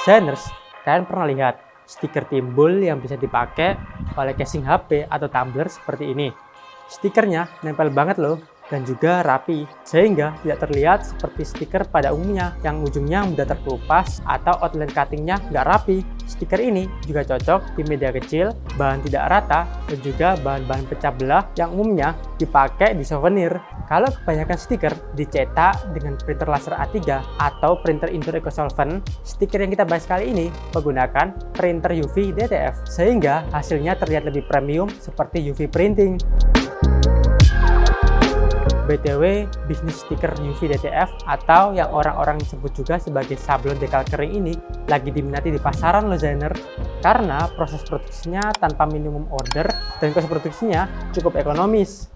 Shiners, kalian pernah lihat stiker timbul yang bisa dipakai oleh casing HP atau tumbler seperti ini. Stikernya nempel banget loh dan juga rapi, sehingga tidak terlihat seperti stiker pada umumnya yang ujungnya mudah terkelupas atau outline cuttingnya nggak rapi. Stiker ini juga cocok di media kecil, bahan tidak rata, dan juga bahan-bahan pecah belah yang umumnya dipakai di souvenir. Kalau kebanyakan stiker dicetak dengan printer laser A3 atau printer indoor ecosolvent, stiker yang kita bahas kali ini menggunakan printer UV DTF, sehingga hasilnya terlihat lebih premium seperti UV printing. BTW, bisnis stiker UV DTF atau yang orang-orang sebut juga sebagai sablon dekal kering ini lagi diminati di pasaran loh Zainer, karena proses produksinya tanpa minimum order dan kos produksinya cukup ekonomis.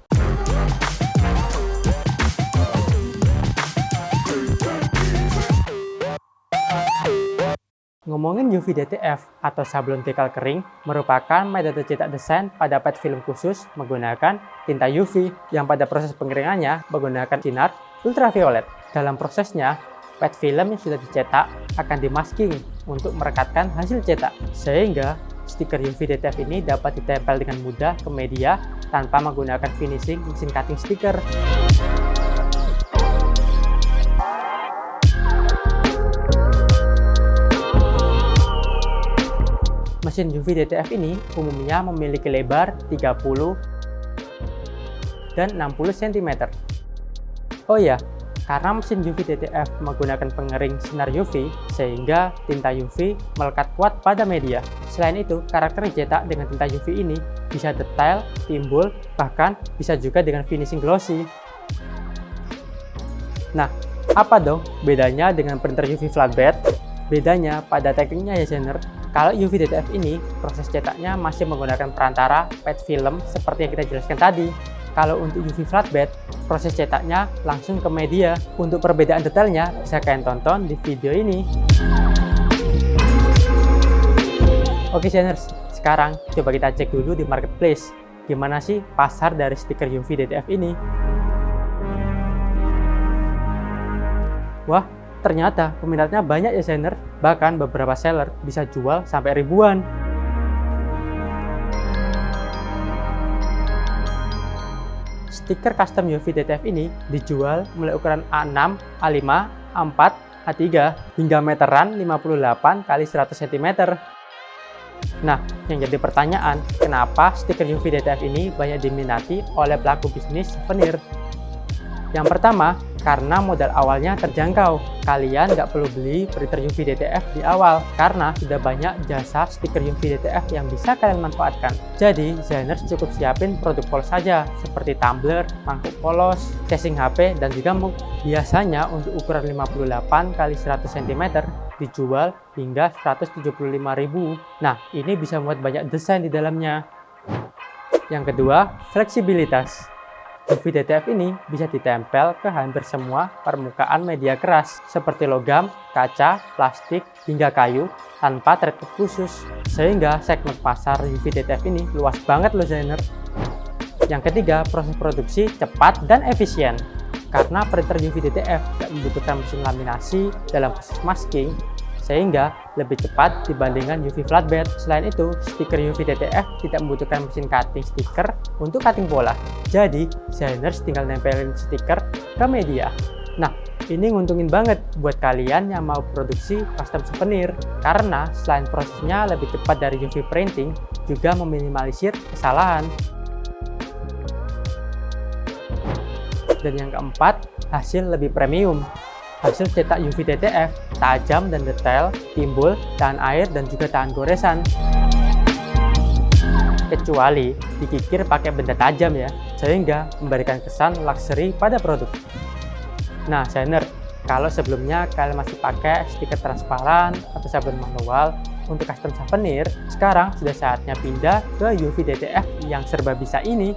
Ngomongin UV DTF atau sablon dekal kering merupakan metode cetak desain pada pet film khusus menggunakan tinta UV yang pada proses pengeringannya menggunakan sinar ultraviolet. Dalam prosesnya, pet film yang sudah dicetak akan dimasking untuk merekatkan hasil cetak, sehingga stiker UV DTF ini dapat ditempel dengan mudah ke media tanpa menggunakan finishing mesin cutting stiker. Mesin UV DTF ini umumnya memiliki lebar 30 dan 60 cm. Oh ya, karena mesin UV DTF menggunakan pengering sinar UV, sehingga tinta UV melekat kuat pada media. Selain itu, karakter cetak dengan tinta UV ini bisa detail, timbul, bahkan bisa juga dengan finishing glossy. Nah, apa dong bedanya dengan printer UV flatbed? Bedanya pada tekniknya ya Zainer. Kalau UV DTF ini, proses cetaknya masih menggunakan perantara pet film seperti yang kita jelaskan tadi. Kalau untuk UV flatbed, proses cetaknya langsung ke media. Untuk perbedaan detailnya, bisa kalian tonton di video ini. Oke Zainers, sekarang coba kita cek dulu di marketplace. Gimana sih pasar dari stiker UV DTF ini? Wah, ternyata peminatnya banyak ya Zainer, bahkan beberapa seller bisa jual sampai ribuan. Stiker custom UV DTF ini dijual mulai ukuran A6, A5, A4, A3 hingga meteran 58 x 100 cm. Nah, yang jadi pertanyaan, kenapa stiker UV DTF ini banyak diminati oleh pelaku bisnis souvenir? Yang pertama, karena modal awalnya terjangkau. Kalian nggak perlu beli printer UV DTF di awal, karena sudah banyak jasa stiker UV DTF yang bisa kalian manfaatkan. Jadi, Zainers cukup siapin produk polos saja, seperti tumbler, mangkuk polos, casing HP, dan juga mug. Biasanya untuk ukuran 58 x 100 cm dijual hingga 175.000. Nah, ini bisa membuat banyak desain di dalamnya. Yang kedua, fleksibilitas. UV DTF ini bisa ditempel ke hampir semua permukaan media keras seperti logam, kaca, plastik, hingga kayu tanpa treatment khusus, sehingga segmen pasar UV DTF ini luas banget loh Zainer. Yang ketiga, proses produksi cepat dan efisien. Karena printer UV DTF tidak membutuhkan mesin laminasi dalam proses masking, sehingga lebih cepat dibandingkan UV flatbed. Selain itu, stiker UV DTF tidak membutuhkan mesin cutting stiker untuk cutting pola. Jadi, Zainers tinggal nempelin stiker ke media. Nah, ini nguntungin banget buat kalian yang mau produksi custom souvenir, karena selain prosesnya lebih cepat dari UV printing, juga meminimalisir kesalahan. Dan yang keempat, hasil lebih premium. Hasil cetak UV DTF tajam dan detail, timbul, tahan air, dan juga tahan goresan. Kecuali dikikir pakai benda tajam ya, sehingga memberikan kesan luxury pada produk. Nah, Zainer, kalau sebelumnya kalian masih pakai stiker transparan atau sablon manual untuk custom souvenir, sekarang sudah saatnya pindah ke UV DTF yang serba bisa ini.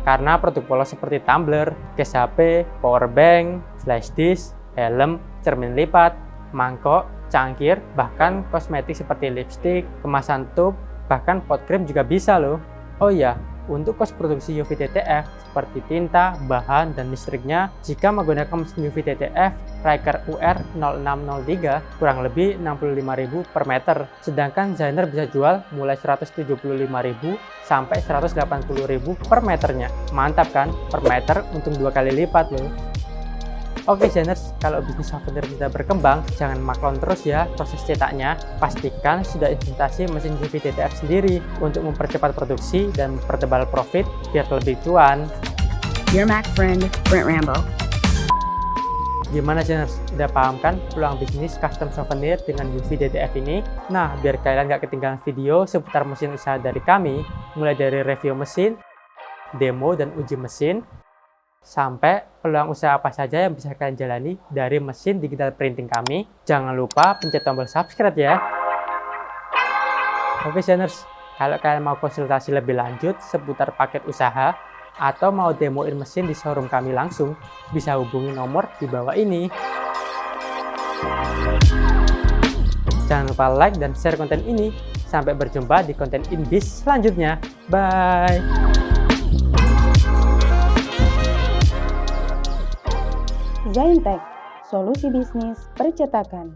Karena produk polos seperti tumbler, case HP, power bank, flash disk, helm, cermin lipat, mangkok, cangkir, bahkan kosmetik seperti lipstick, kemasan tube, bahkan pot krim juga bisa loh. Oh iya, untuk kos produksi UV DTF seperti tinta, bahan, dan listriknya, jika menggunakan mesin UV DTF, Riker UR0603 kurang lebih 65.000 per meter, sedangkan Zainer bisa jual mulai 175.000 sampai 180.000 per meternya. Mantap kan? Per meter untung 2 kali lipat loh. Oke Zainers, kalau bisnis souvenir kita berkembang, jangan maklon terus ya proses cetaknya. Pastikan sudah investasi mesin UV DTF sendiri untuk mempercepat produksi dan mempertebal profit biar lebih cuan. Your Mac friend, Brent Rambo. Gimana Zainers? Udah paham kan peluang bisnis custom souvenir dengan UV DTF ini? Nah, biar kalian gak ketinggalan video seputar mesin usaha dari kami, mulai dari review mesin, demo dan uji mesin, sampai peluang usaha apa saja yang bisa kalian jalani dari mesin digital printing kami. Jangan lupa pencet tombol subscribe ya. Oke Zainers, kalau kalian mau konsultasi lebih lanjut seputar paket usaha atau mau demoin mesin di showroom kami langsung, bisa hubungi nomor di bawah ini. Jangan lupa like dan share konten ini. Sampai berjumpa di konten InBiz selanjutnya. Bye! Zaintech, solusi bisnis percetakan.